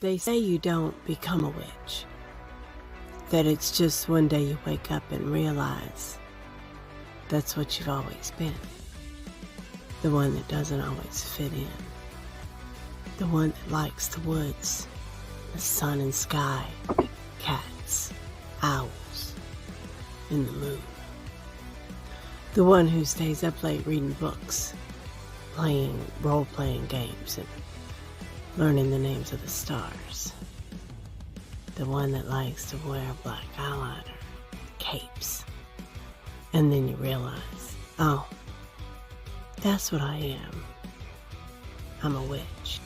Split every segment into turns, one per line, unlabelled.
They say you don't become a witch. That it's just one day you wake up and realize that's what you've always been. The one that doesn't always fit in. The one that likes the woods, the sun and sky, cats, owls, and the moon. The one who stays up late reading books, playing role-playing games, and learning the names of the stars. The one that likes to wear black eyeliner, capes. And then you realize, oh, that's what I am. I'm a witch.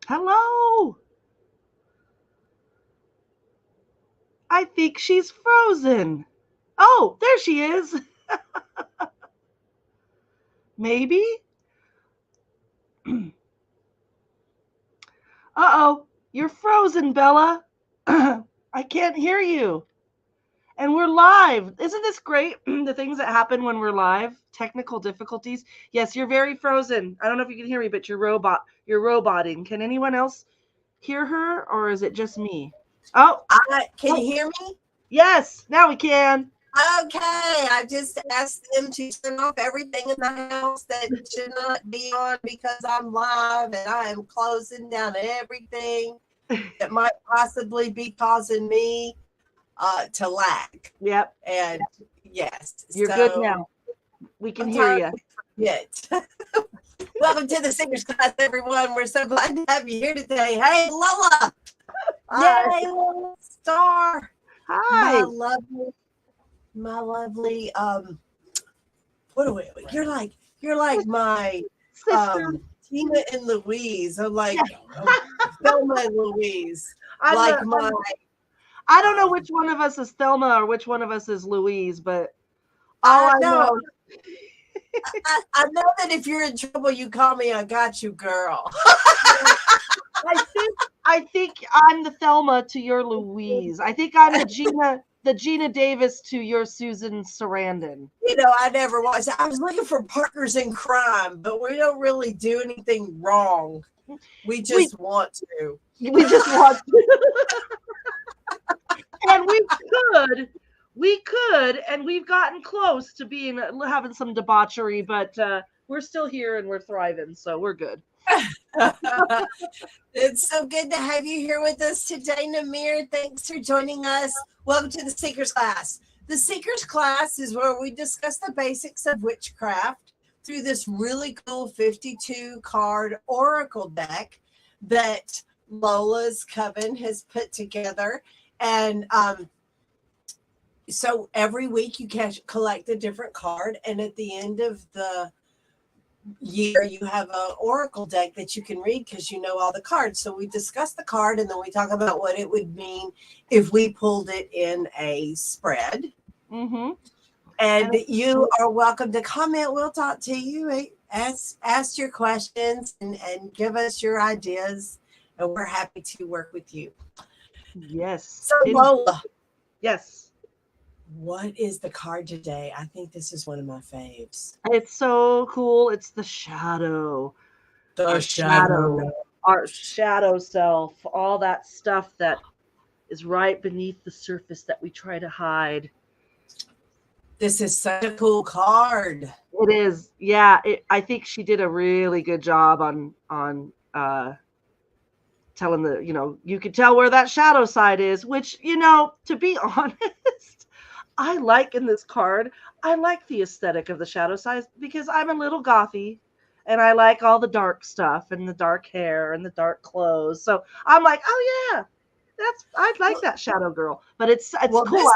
Hello! I think she's frozen. Oh, there she is. Maybe? Uh-oh, you're frozen, Bella. I can't hear you. And we're live. Isn't this great? The things that happen when we're live, technical difficulties. Yes, you're very frozen. I don't know if you can hear me, but you're roboting. Can anyone else hear her, or is it just me? Oh,
Can you hear me?
Yes, now we can.
Okay, I just asked them to turn off everything in the house that should not be on because I'm live and I am closing down everything that might possibly be causing me to lag.
Yep.
And yes,
You're good now. We can hear you.
Yes. Welcome to the Singers Class, everyone. We're so glad to have you here today. Hey, Lola. Hey, Lola Starr.
Hi.
My lovely what are we, you're like my
Sister.
Tina and Louise. I'm like Thelma and Louise.
I don't know
um,
which one of us is Thelma or which one of us is Louise, but all I know
I know that if you're in trouble, you call me. I got you, girl.
I think I'm the Thelma to your Louise. I think I'm the Gina Davis to your Susan Sarandon.
You know, I never was. I was looking for partners in crime, but we don't really do anything wrong. We just want to.
We just want to. And we could, and we've gotten close to having some debauchery, but we're still here and we're thriving, so we're good.
It's so good to have you here with us today, Namir. Thanks for joining us. Welcome to the Seekers Class. The Seekers Class is where we discuss the basics of witchcraft through this really cool 52 card oracle deck that Lola's Coven has put together. And so every week you can collect a different card, and at the end of the year you have an oracle deck that you can read because you know all the cards. So we discuss the card and then we talk about what it would mean if we pulled it in a spread.
Mm-hmm.
And you are welcome to comment. We'll talk to you, ask your questions, and give us your ideas, and we're happy to work with you.
Yes.
So Lola,
yes,
what is the card today? I think this is one of my faves.
it's so cool. It's the shadow.
Our
shadow self, all that stuff that is right beneath the surface that we try to hide.
This is such a cool card.
It is. Yeah, I think she did a really good job on telling you can tell where that shadow side is, which, to be honest, I like in this card. I like the aesthetic of the shadow side because I'm a little gothy and I like all the dark stuff and the dark hair and the dark clothes. So I'm like, oh yeah, I like that shadow girl. But it's cool.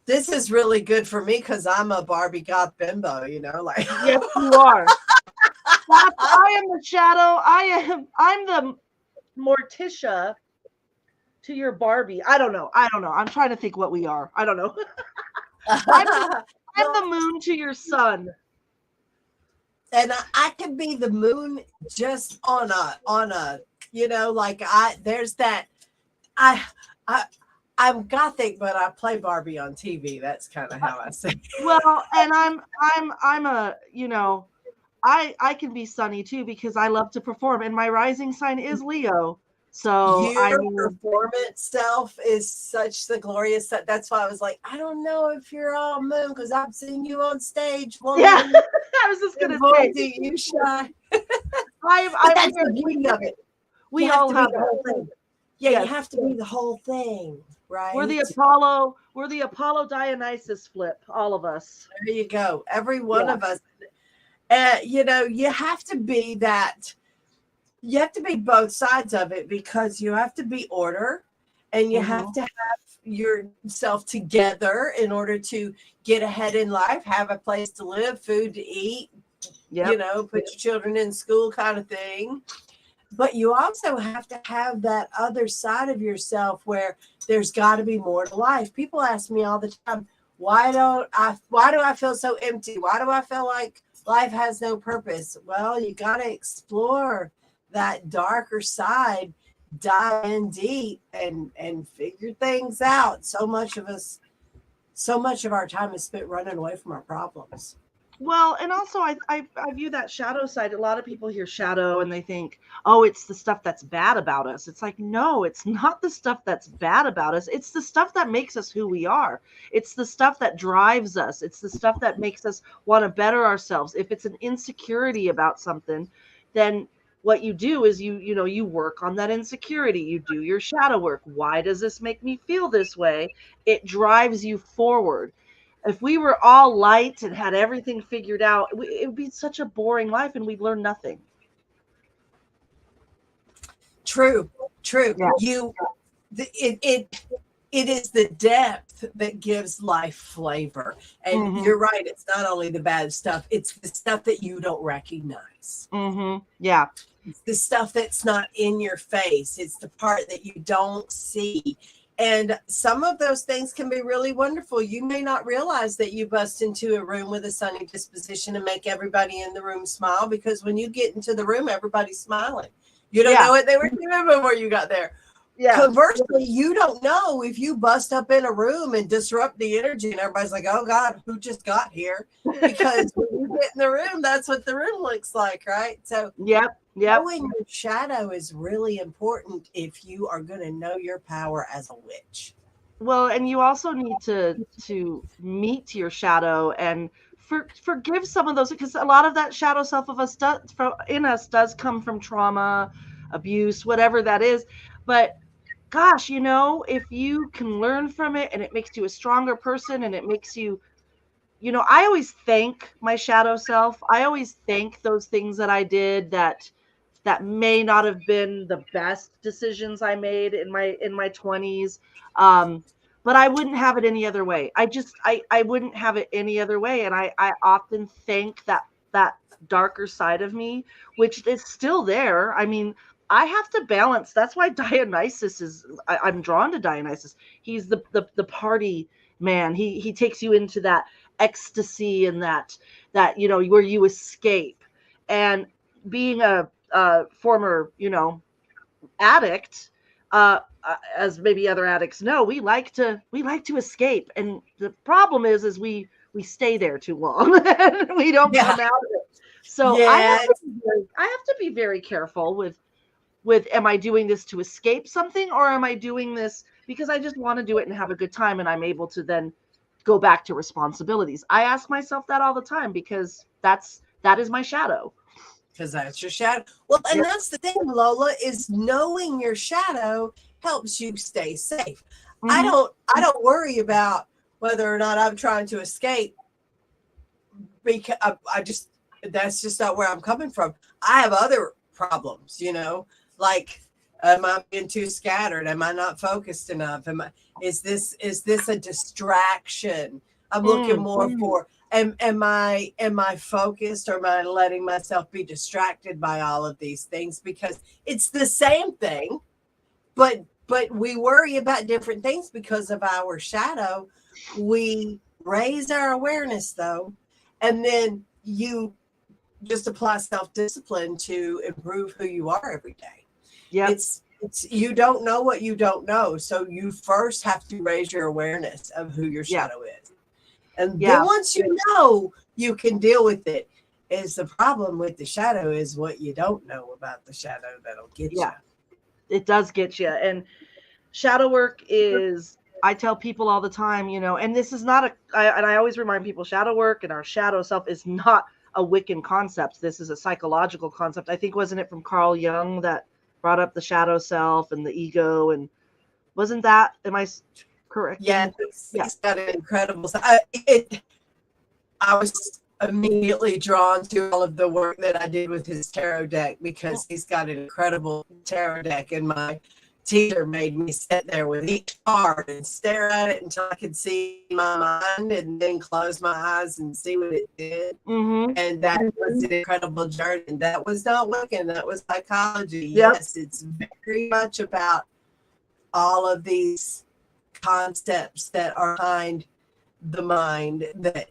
This is really good for me because I'm a Barbie goth bimbo, like
yes, you are. I am the shadow. I'm the Morticia to your Barbie. I don't know. I'm trying to think what we are. I don't know. I'm the moon to your sun.
And I can be the moon just on a there's that. I I'm gothic, but I play Barbie on TV. That's kind of how I say it.
Well, and I'm a, you know, I can be sunny too because I love to perform, and my rising sign is Leo. So I
Your
mean,
performance self is such the glorious stuff. That's why I was like, I don't know if you're all moon because I've seen you on stage,
yeah,
woman.
I was just gonna
Boy,
say,
do you shine.
I'm
But that's
here.
the beauty of it.
We
You have
all
to be
have
the whole
that.
thing. Yeah, you
Yes,
have to be the whole thing,
we're
right?
the Apollo. We're the Apollo Dionysus flip. All of us.
There you go. Every one
Yeah.
of us. You know, you have to be that. You have to be both sides of it because you have to be order and you have
Mhm.
to have yourself together in order to get ahead in life, have a place to live, food to eat, you
Yep.
know, put your children in school kind of thing. But you also have to have that other side of yourself where there's got to be more to life. People ask me all the time, why do I feel so empty? Why do I feel like life has no purpose? Well, you got to explore that darker side, dive in deep and figure things out. So much of our time is spent running away from our problems.
Well, and also I view that shadow side. A lot of people hear shadow and they think, oh, it's the stuff that's bad about us. It's like, no, it's not the stuff that's bad about us. It's the stuff that makes us who we are. It's the stuff that drives us. It's the stuff that makes us want to better ourselves. If it's an insecurity about something, then what you do is you work on that insecurity. You do your shadow work. Why does this make me feel this way? It drives you forward. If we were all light and had everything figured out, it would be such a boring life and we'd learn nothing.
True, true.
Yeah.
It is the depth that gives life flavor. And
Mm-hmm.
you're right, it's not only the bad stuff, it's the stuff that you don't recognize.
Mm-hmm. Yeah.
It's the stuff that's not in your face. It's the part that you don't see. And some of those things can be really wonderful. You may not realize that you bust into a room with a sunny disposition and make everybody in the room smile because when you get into the room, everybody's smiling. You don't know what they were doing before you got there.
Yeah.
Conversely, you don't know if you bust up in a room and disrupt the energy and everybody's like, oh God, who just got here? Because when you get in the room, that's what the room looks like, right? So
Yep.
knowing your shadow is really important if you are going to know your power as a witch.
Well, and you also need to meet your shadow and forgive some of those because a lot of that shadow self of us does come from trauma, abuse, whatever that is. But gosh, if you can learn from it and it makes you a stronger person and it makes you, I always thank my shadow self. I always thank those things that I did that may not have been the best decisions I made in my 20s. But I wouldn't have it any other way. I wouldn't have it any other way. And I often thank that darker side of me, which is still there. I mean, I have to balance. That's why I'm drawn to Dionysus. He's the party man. He takes you into that ecstasy and that where you escape. And being a former addict, as maybe other addicts know, we like to escape, and the problem is we stay there too long and we don't
Yeah.
come out of it. So
Yeah.
I have to be very careful with am I doing this to escape something, or am I doing this because I just want to do it and have a good time and I'm able to then go back to responsibilities. I ask myself that all the time because that is my shadow.
Because that's your shadow. Well, and that's the thing, Lola, is knowing your shadow helps you stay safe.
Mm-hmm.
I don't worry about whether or not I'm trying to escape because that's just not where I'm coming from. I have other problems, like am I being too scattered? Am I not focused enough? Is this a distraction? I'm looking more for am I focused, or am I letting myself be distracted by all of these things? Because it's the same thing, but we worry about different things because of our shadow. We raise our awareness though, and then you just apply self-discipline to improve who you are every day.
Yep.
It's it's you don't know what you don't know. So you first have to raise your awareness of who your
Yeah.
shadow is. And
Yeah.
then once you know, you can deal with it. Is the problem with the shadow is what you don't know about the shadow that'll get
Yeah.
you.
It does get you. And shadow work is, I tell people all the time, and this is not and I always remind people, shadow work and our shadow self is not a Wiccan concept. This is a psychological concept. I think, wasn't it from Carl Jung that brought up the shadow self and the ego? And wasn't that, am I correct?
Yeah,
Yeah.
he's got an incredible. I was immediately drawn to all of the work that I did with his tarot deck because he's got an incredible tarot deck, and my teacher made me sit there with each card and stare at it until I could see my mind and then close my eyes and see what it did.
Mm-hmm.
And that was an incredible journey. And that was not Wiccan, that was psychology.
Yep.
Yes, it's very much about all of these concepts that are behind the mind that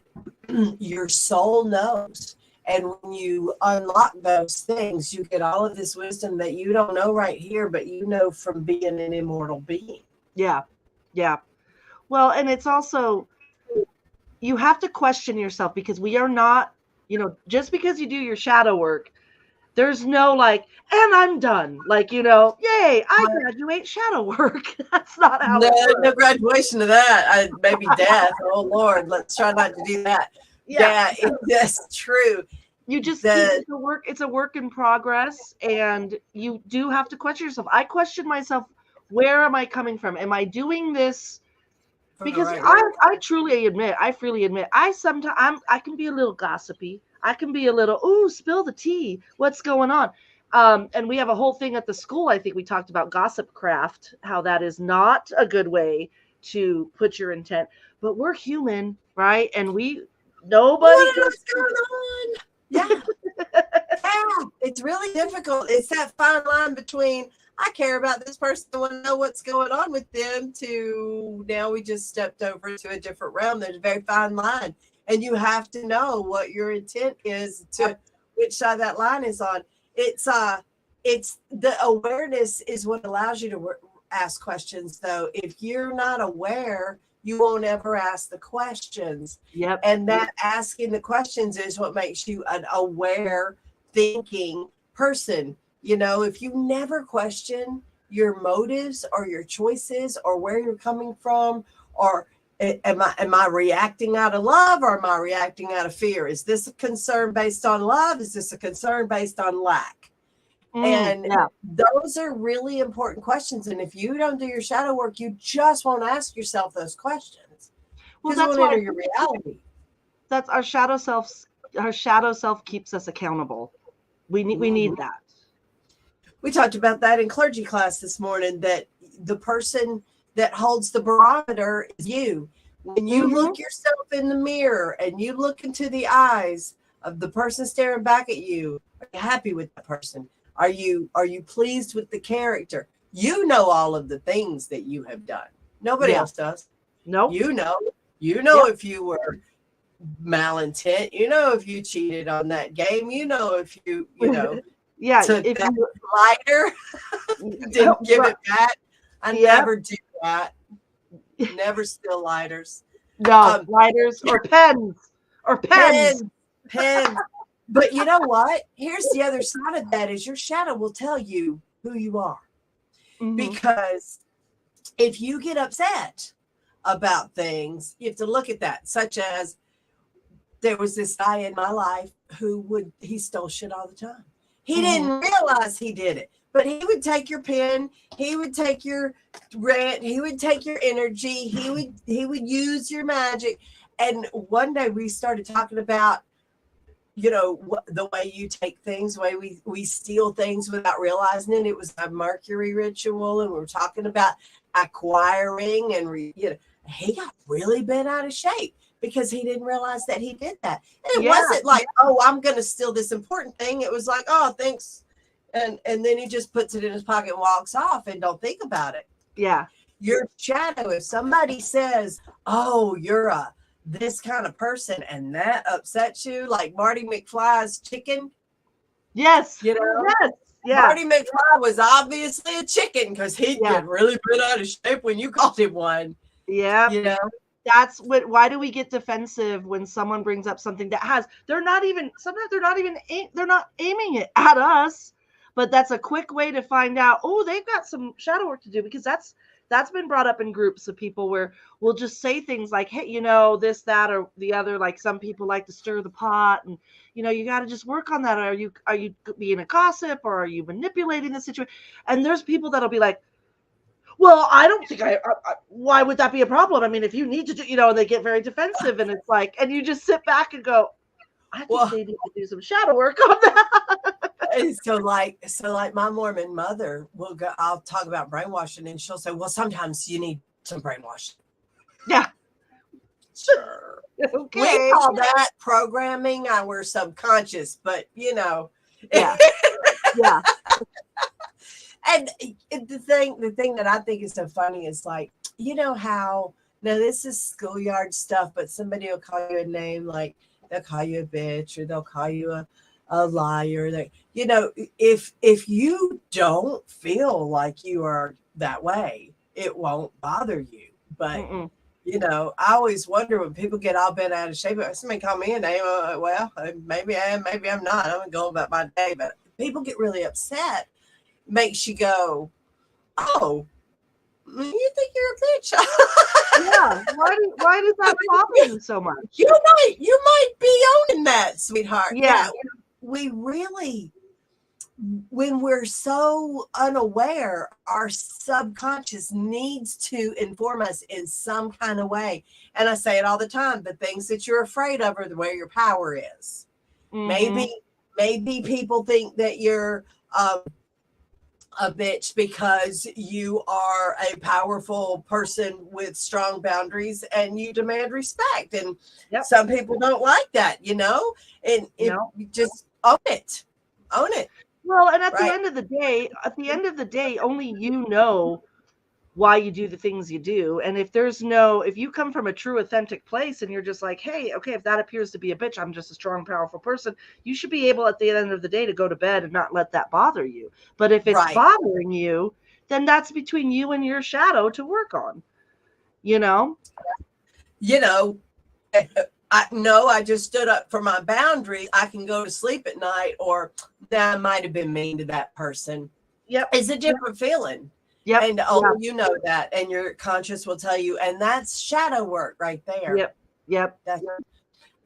your soul knows. And when you unlock those things, you get all of this wisdom that you don't know right here, but you know from being an immortal being.
Yeah. Yeah. Well, and it's also, you have to question yourself, because we are not, just because you do your shadow work, there's no like, and I'm done. Like, yay, I graduate shadow work. That's not how it works.
No graduation of that. Maybe death. Oh Lord, let's try not to do that. Yeah, that's true.
You just it's a work in progress, and you do have to question yourself. I question myself, where am I coming from? Am I doing this? Because I freely admit, sometimes I can be a little gossipy. I can be a little, spill the tea. What's going on? And we have a whole thing at the school. I think we talked about gossip craft, how that is not a good way to put your intent. But we're human, right? And nobody.
What's going on? Yeah. Yeah, it's really difficult. It's that fine line between I care about this person, I want to know what's going on with them, to now we just stepped over to a different realm. There's a very fine line. And you have to know what your intent is, to which side that line is on. It's the awareness is what allows you to ask questions, though. If you're not aware, you won't ever ask the questions.
Yep.
And that asking the questions is what makes you an aware, thinking person. If you never question your motives or your choices or where you're coming from, or am I reacting out of love, or am I reacting out of fear? Is this a concern based on love? Is this a concern based on lack? Those are really important questions. And if you don't do your shadow work, you just won't ask yourself those questions.
Well, that's
why your reality.
That's our shadow self. Our shadow self keeps us accountable. We need that.
We talked about that in clergy class this morning, that the person that holds the barometer is you. When you look yourself in the mirror and you look into the eyes of the person staring back at you, are you happy with the person? Are you pleased with the character? You know all of the things that you have done. Nobody else does.
No.
You know if you were malintent, if you cheated on that game, if you took
if
that lighter, didn't give it back. I never do that. Never steal lighters.
No, lighters or pens.
Pens. But you know what? Here's the other side of that, is your shadow will tell you who you are. Mm-hmm. Because if you get upset about things, you have to look at that. Such as, there was this guy in my life he stole shit all the time. He didn't realize he did it, but he would take your pen, he would take your rent, he would take your energy, he would use your magic. And one day we started talking about, the way you take things, the way we steal things without realizing it. It was a Mercury ritual, and we were talking about acquiring, and he got really bent out of shape because he didn't realize that he did that. And it wasn't like, oh, I'm going to steal this important thing. It was like, oh, thanks. And then he just puts it in his pocket and walks off and don't think about it.
Yeah.
Your shadow, if somebody says, oh, you're this kind of person, and that upsets you, like Marty McFly's chicken.
Yes.
Yes.
Yeah.
Marty McFly was obviously a chicken because he'd
Yeah.
get really bent out of shape when you called him one.
Yeah.
You know?
That's what. Why do we get defensive when someone brings up something that has? Sometimes they're not even. They're not aiming it at us, but that's a quick way to find out. Oh, they've got some shadow work to do, because that's been brought up in groups of people where we'll just say things like, hey, this, that, or the other. Like, some people like to stir the pot, and you got to just work on that. Are you being a gossip, or are you manipulating the situation? And there's people that'll be like, well, I don't think why would that be a problem? I mean, if you need to do, and they get very defensive, and it's like, and you just sit back and go, I think they need to do some shadow work on that.
And so like my Mormon mother will go, I'll talk about brainwashing, and she'll say, well, sometimes you need some brainwashing.
Yeah.
Sure.
Okay.
We call that programming our subconscious, but
Yeah.
Yeah. And the thing that I think is so funny is, like, how, now this is schoolyard stuff, but somebody will call you a name, like they'll call you a bitch, or they'll call you a liar. If you don't feel like you are that way, it won't bother you. But I always wonder when people get all bent out of shape. Somebody call me a name, well, maybe I am, maybe I'm not. I'm going about my day. But people get really upset. Makes you go, oh, you think you're a bitch?
Yeah. Why does that bother you so much?
You might be owning that, sweetheart.
Yeah.
We really, when we're so unaware, our subconscious needs to inform us in some kind of way. And I say it all the time: the things that you're afraid of are where your power is.
Mm-hmm.
Maybe people think that you're a bitch because you are a powerful person with strong boundaries and you demand respect. And some people don't like that, and you just own it.
Well, and at the end of the day, only you know why you do the things you do. And if you come from a true, authentic place, and you're just like, hey, okay, if that appears to be a bitch, I'm just a strong, powerful person, you should be able at the end of the day to go to bed and not let that bother you. But if it's bothering you, then that's between you and your shadow to work on.
I just stood up for my boundary. I can go to sleep at night, or that I might have been mean to that person. It's a different feeling. And that, and your conscious will tell you, and that's shadow work right there.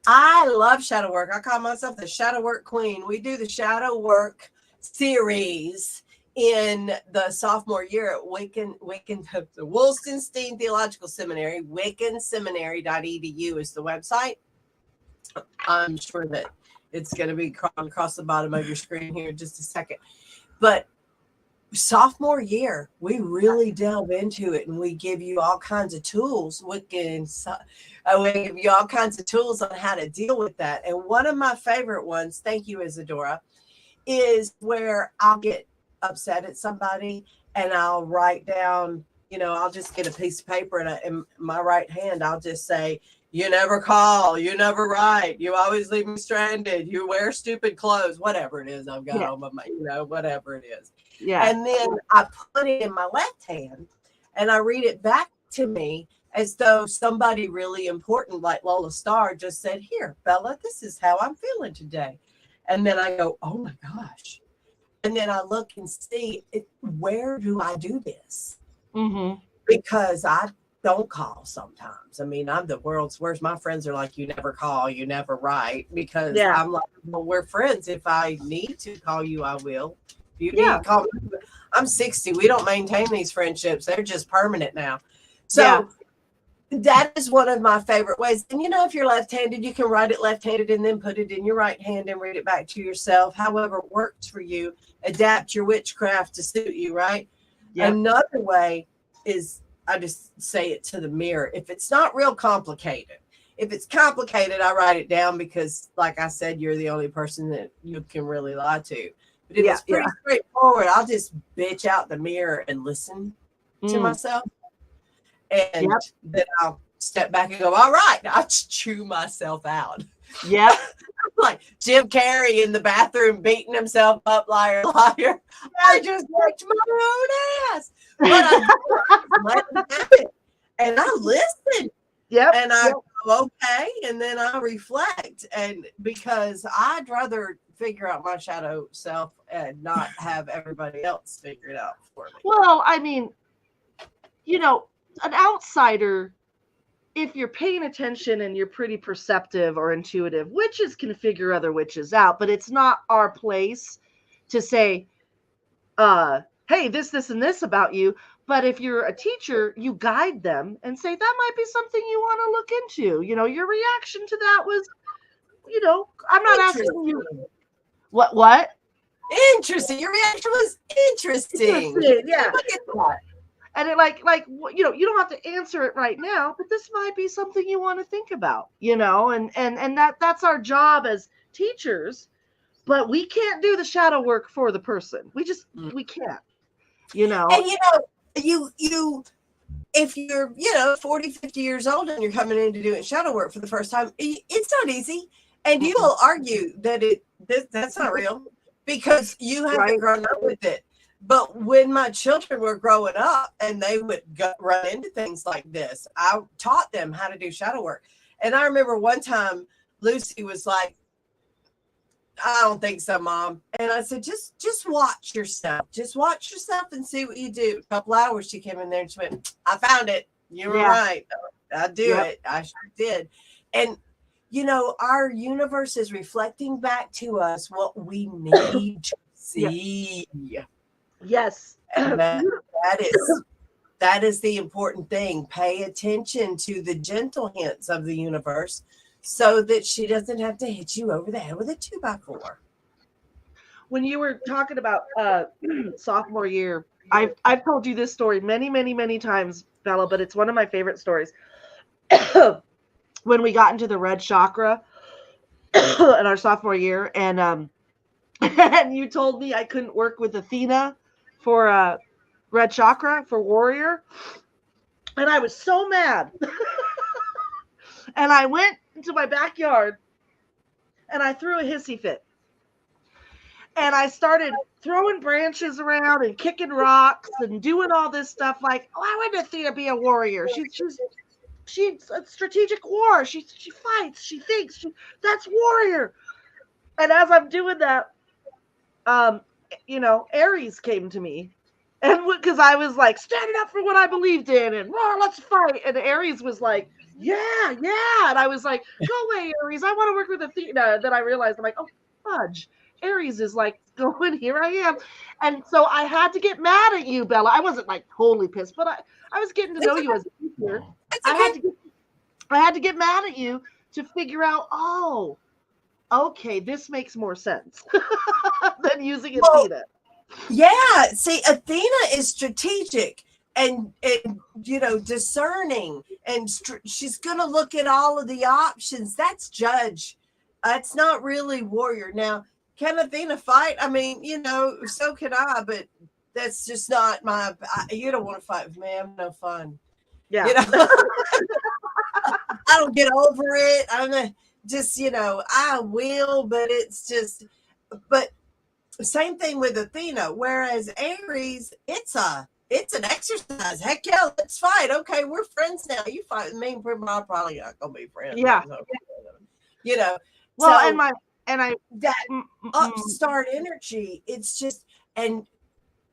I love shadow work. I call myself the shadow work queen. We do the shadow work series in the sophomore year at Wiccan, the Wolstenstein Theological Seminary. WiccanSeminary.edu is the website. I'm sure that it's going to be crawling across the bottom of your screen here in just a second. But sophomore year, we really delve into it, and we give you all kinds of tools. We give you all kinds of tools on how to deal with that. And one of my favorite ones, thank you, Isadora, is where I'll get upset at somebody and I'll write down, I'll just get a piece of paper, and in my right hand, I'll just say, you never call, you never write, you always leave me stranded, you wear stupid clothes, whatever it is I've got on my, whatever it is. And then I put it in my left hand and I read it back to me as though somebody really important, like Lola Starr, just said, here, Bella, this is how I'm feeling today. And then I go, oh my gosh. And then I look and see, where do I do this? Because I don't call sometimes. I mean, I'm the world's worst. My friends are like, you never call, you never write, because I'm like, well, we're friends. If I need to call you, I will. If you need to call me, I'm 60. We don't maintain these friendships. They're just permanent now. So that is one of my favorite ways. And if you're left-handed, you can write it left-handed and then put it in your right hand and read it back to yourself. However it works for you, adapt your witchcraft to suit you, right? Another way is, I just say it to the mirror. If it's not real complicated, if it's complicated, I write it down, because like I said, you're the only person that you can really lie to. But if it's pretty straightforward, I'll just bitch out the mirror and listen to myself. And then I'll step back and go, all right, I'll chew myself out.
Yep.
Like Jim Carrey in the bathroom beating himself up, liar, liar. I just worked my own ass. But I let him have it. And I listen.
Yep.
And I go, okay. And then I reflect. And because I'd rather figure out my shadow self and not have everybody else figure it out for me.
Well, I mean, you know, an outsider, if you're paying attention and you're pretty perceptive or intuitive, witches can figure other witches out, but it's not our place to say, hey, this, and this about you. But if you're a teacher, you guide them and say, that might be something you want to look into. You know, your reaction to that was, you know, I'm not asking you. What?
Interesting. Your reaction was interesting.
Yeah. And it like, you know, you don't have to answer it right now, but this might be something you want to think about, you know, and that's our job as teachers, but we can't do the shadow work for the person. We can't, you know.
And, you know, you if you're, you know, 40, 50 years old and you're coming in to do shadow work for the first time, it's not easy. And you will argue that that's not real because you haven't grown up with it. But when my children were growing up and they would run into things like this, I taught them how to do shadow work. And I remember one time Lucy was like, I don't think so, Mom. And I said, just watch yourself. Just watch yourself and see what you do. A couple hours she came in there and she went, I found it. You were right. I do it. I sure did. And, you know, our universe is reflecting back to us what we need to see.
Yes.
And that is the important thing. Pay attention to the gentle hints of the universe so that she doesn't have to hit you over the head with a 2x4.
When you were talking about sophomore year, I've told you this story many, many, many times, Bella, but it's one of my favorite stories. When we got into the red chakra in our sophomore year, and you told me I couldn't work with Athena for red chakra for warrior, and I was so mad. And I went into my backyard and I threw a hissy fit. And I started throwing branches around and kicking rocks and doing all this stuff like, why wouldn't Athena be a warrior? She's a strategic war. She fights. She thinks. That's warrior. And as I'm doing that, you know, Aries came to me. And because I was like standing up for what I believed in and let's fight. And Aries was like, yeah. And I was like, go away, Aries. I want to work with Athena. Then I realized, I'm like, oh, fudge. Aries is like, going, here I am. And so I had to get mad at you, Bella. I wasn't like totally pissed, but I was getting to know you as a teacher. I had to get mad at you to figure out, oh, okay, this makes more sense than using Athena.
Yeah, see, Athena is strategic and you know, discerning, and she's going to look at all of the options. That's judge. That's not really warrior. Now, can Athena fight? I mean, you know, so can I, but that's just not you don't want to fight with me. I'm no fun.
Yeah.
You know? I don't get over it. I'm just, you know, I will, but it's just, but same thing with Athena. Whereas Aries, it's an exercise. Heck yeah, let's fight. Okay, we're friends now. You fight with me, I'm probably not gonna be friends.
Yeah.
You know.
Well,
so
that
upstart energy. It's just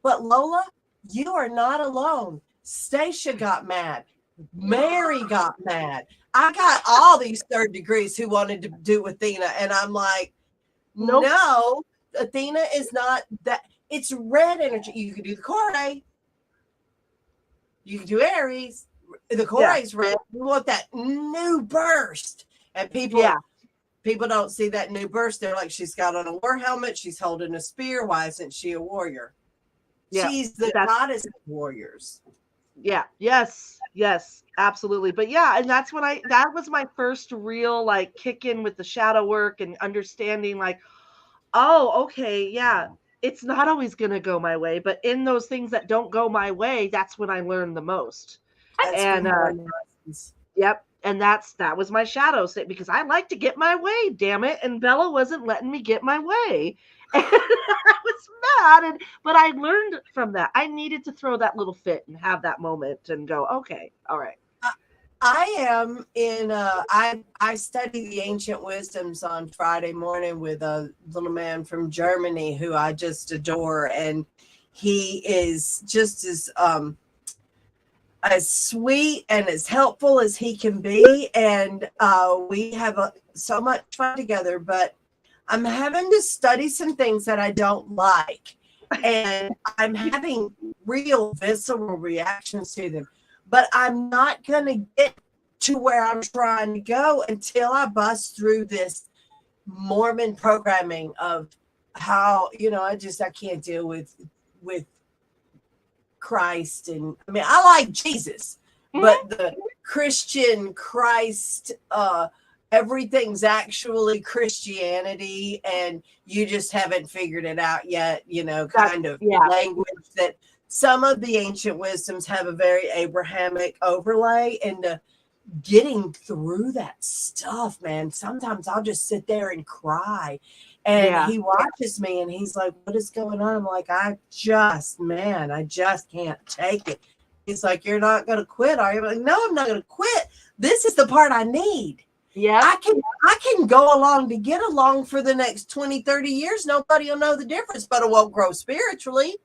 but Lola, you are not alone. Stacia got mad. Mary got mad. I got all these third degrees who wanted to do Athena, and I'm like,
nope.
No, Athena is not that. It's red energy. You can do the Cora. You can do Aries. The Cora is red. We want that new burst, and people don't see that new burst. They're like, she's got on a war helmet. She's holding a spear. Why isn't she a warrior? Yeah, she's the goddess of warriors.
Yeah. Yes, absolutely. But yeah, and that's when that was my first real like kick in with the shadow work and understanding like, oh, okay, yeah, it's not always going to go my way, but in those things that don't go my way, that's when I learn the most. Yep. that was my shadow state, because I like to get my way, damn it, and Bella wasn't letting me get my way. And I was mad, but I learned from that. I needed to throw that little fit and have that moment and go, okay, all right.
I am in I study the ancient wisdoms on Friday morning with a little man from Germany who I just adore, and he is just as sweet and as helpful as he can be, and we have so much fun together. But I'm having to study some things that I don't like, and I'm having real visceral reactions to them. But I'm not going to get to where I'm trying to go until I bust through this Mormon programming of how, I can't deal with Christ. And I mean, I like Jesus, but the Christian Christ, everything's actually Christianity, and you just haven't figured it out yet, kind of language that some of the ancient wisdoms have a very Abrahamic overlay, and getting through that stuff, man. Sometimes I'll just sit there and cry, and he watches me and he's like, what is going on? I'm like, I just can't take it. He's like, you're not going to quit, are you? I'm like, no, I'm not going to quit. This is the part I need.
Yeah.
I can go along to get along for the next 20, 30 years. Nobody will know the difference, but it won't grow spiritually.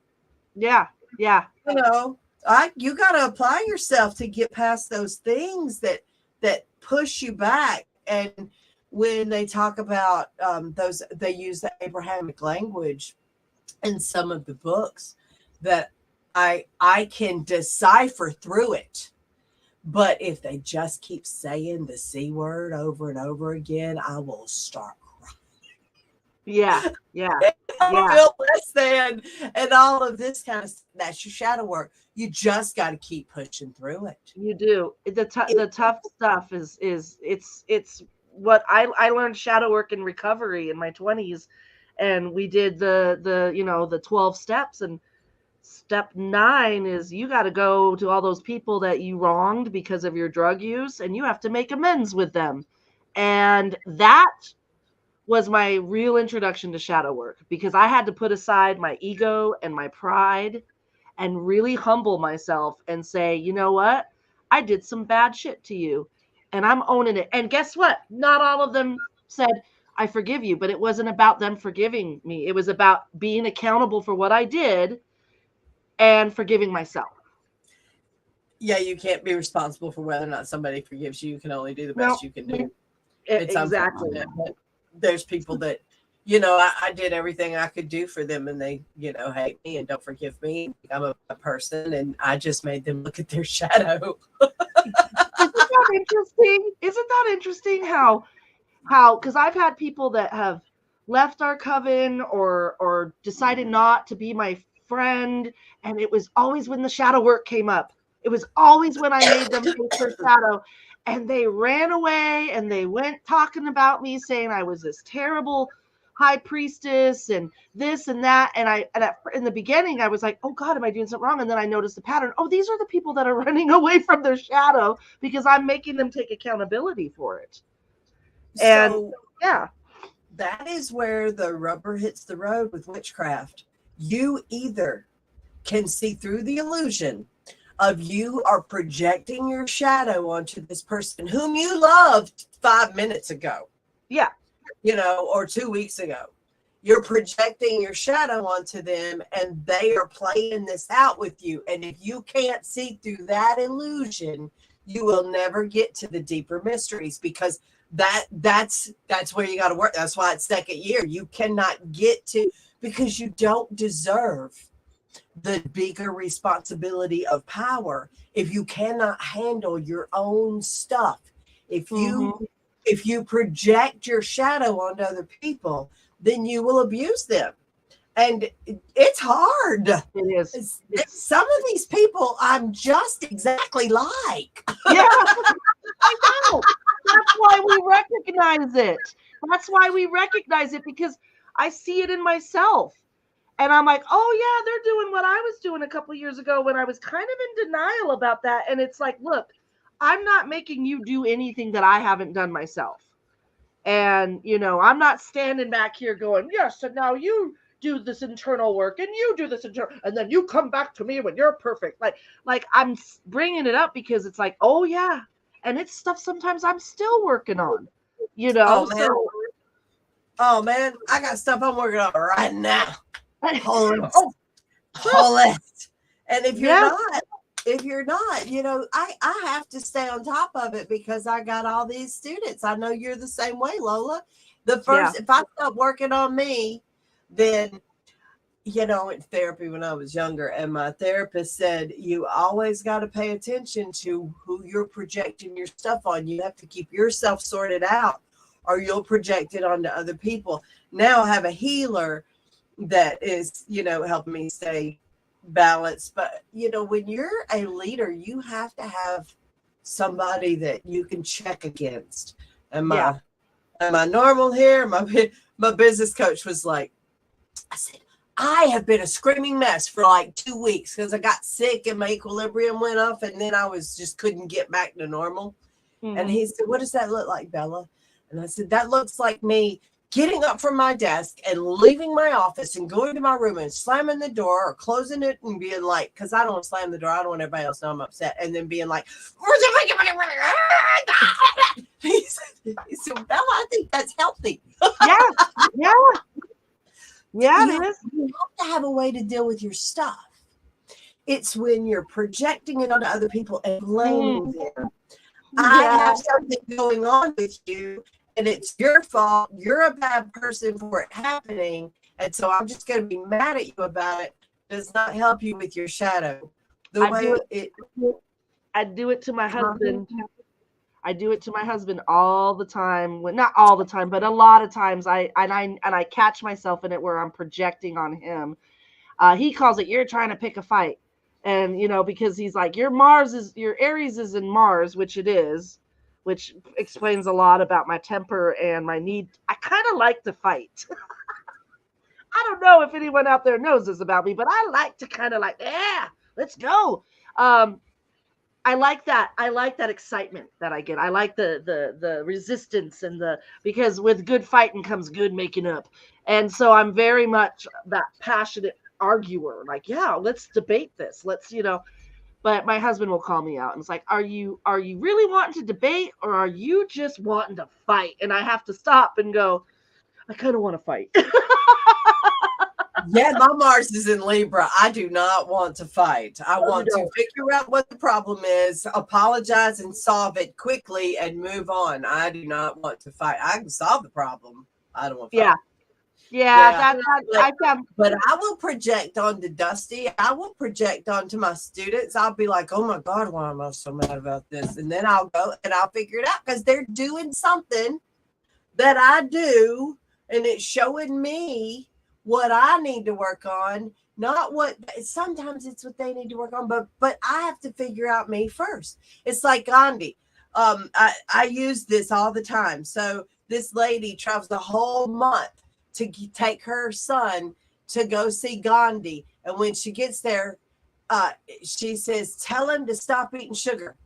Yeah. Yeah.
You got to apply yourself to get past those things that push you back. And when they talk about they use the Abrahamic language in some of the books that I can decipher through it. But if they just keep saying the C word over and over again, I will start crying.
Yeah.
I feel less than, and all of this kind of stuff. That's your shadow work. You just got to keep pushing through it.
You do. The tough stuff is it's what I learned shadow work in recovery in my 20s, and we did the 12 steps, and step 9 is you got to go to all those people that you wronged because of your drug use, and you have to make amends with them. And that was my real introduction to shadow work, because I had to put aside my ego and my pride and really humble myself and say, you know what? I did some bad shit to you, and I'm owning it. And guess what? Not all of them said, I forgive you, but it wasn't about them forgiving me. It was about being accountable for what I did and forgiving myself.
Yeah, you can't be responsible for whether or not somebody forgives you. You can only do the best you can do. It's
exactly.
But there's people that, I did everything I could do for them, and they, hate me and don't forgive me. I'm a person, and I just made them look at their shadow.
Isn't that interesting? Isn't that interesting how because I've had people that have left our coven or decided not to be my friend, and it was always when the shadow work came up. It was always when I made them face their shadow, and they ran away and they went talking about me, saying I was this terrible high priestess and this and that. And in the beginning, I was like, oh God, am I doing something wrong? And then I noticed the pattern. Oh, these are the people that are running away from their shadow because I'm making them take accountability for it. And
that is where the rubber hits the road with witchcraft. You either can see through the illusion of you are projecting your shadow onto this person whom you loved 5 minutes ago.
Yeah.
Or 2 weeks ago. You're projecting your shadow onto them, and they are playing this out with you. And if you can't see through that illusion, you will never get to the deeper mysteries, because that's where you got to work. That's why it's second year. You cannot get to, because you don't deserve the bigger responsibility of power if you cannot handle your own stuff. If you project your shadow onto other people, then you will abuse them. And it's hard.
It is.
Some of these people I'm just exactly like.
Yeah, I know. That's why we recognize it. Because I see it in myself. And I'm like, oh yeah, they're doing what I was doing a couple years ago when I was kind of in denial about that. And it's like, look, I'm not making you do anything that I haven't done myself. And, I'm not standing back here going, yes, and now you do this internal work and you do this and then you come back to me when you're perfect. Like I'm bringing it up because it's like, oh yeah. And it's stuff sometimes I'm still working on,
Oh man.
so.
Oh man, I got stuff I'm working on right now. Whole list.
Oh,
Whole list. And if you're
yeah.
not, I have to stay on top of it because I got all these students. I know you're the same way, Lola. If I stop working on me, then, in therapy when I was younger, and my therapist said, you always got to pay attention to who you're projecting your stuff on. You have to keep yourself sorted out or you'll project it onto other people. Now I have a healer that is, helping me stay balanced. But, when you're a leader, you have to have somebody that you can check against. Am I normal here? My business coach was like, I said, I have been a screaming mess for like 2 weeks because I got sick and my equilibrium went off and then I couldn't get back to normal. Mm-hmm. And he said, what does that look like, Bella? And I said, that looks like me getting up from my desk and leaving my office and going to my room and slamming the door or closing it and being like, because I don't want to slam the door. I don't want everybody else to know I'm upset. And then being like, he said, Bella, I think that's healthy.
Yeah. Yeah, it is.
You have to have a way to deal with your stuff. It's when you're projecting it onto other people and blaming them. I have something going on with you, and it's your fault. You're a bad person for it happening, and so I'm just going to be mad at you about it. Does not help you with your shadow.
I do it to my husband. I do it to my husband all the time. Well, not all the time, but a lot of times I catch myself in it where I'm projecting on him. He calls it, you're trying to pick a fight. And, because he's like, your Aries is in Mars, which it is, which explains a lot about my temper and my need. I kind of like to fight. I don't know if anyone out there knows this about me, but I like to kind of let's go. I like that. I like that excitement that I get. I like the resistance because with good fighting comes good making up. And so I'm very much that passionate arguer. Like, yeah, let's debate this. But my husband will call me out and it's like, are you really wanting to debate or are you just wanting to fight? And I have to stop and go, I kind of want to fight.
Yeah, my Mars is in Libra. I do not want to fight. I want to figure out what the problem is, apologize and solve it quickly and move on. I do not want to fight. I can solve the problem. I don't want to fight. But I will project onto Dusty. I will project onto my students. I'll be like, oh my God, why am I so mad about this? And then I'll go and I'll figure it out because they're doing something that I do and it's showing me what I need to work on, not what sometimes it's what they need to work on, but I have to figure out me first. It's like Gandhi. I use this all the time. So this lady travels the whole month to take her son to go see Gandhi. And when she gets there, she says, tell him to stop eating sugar.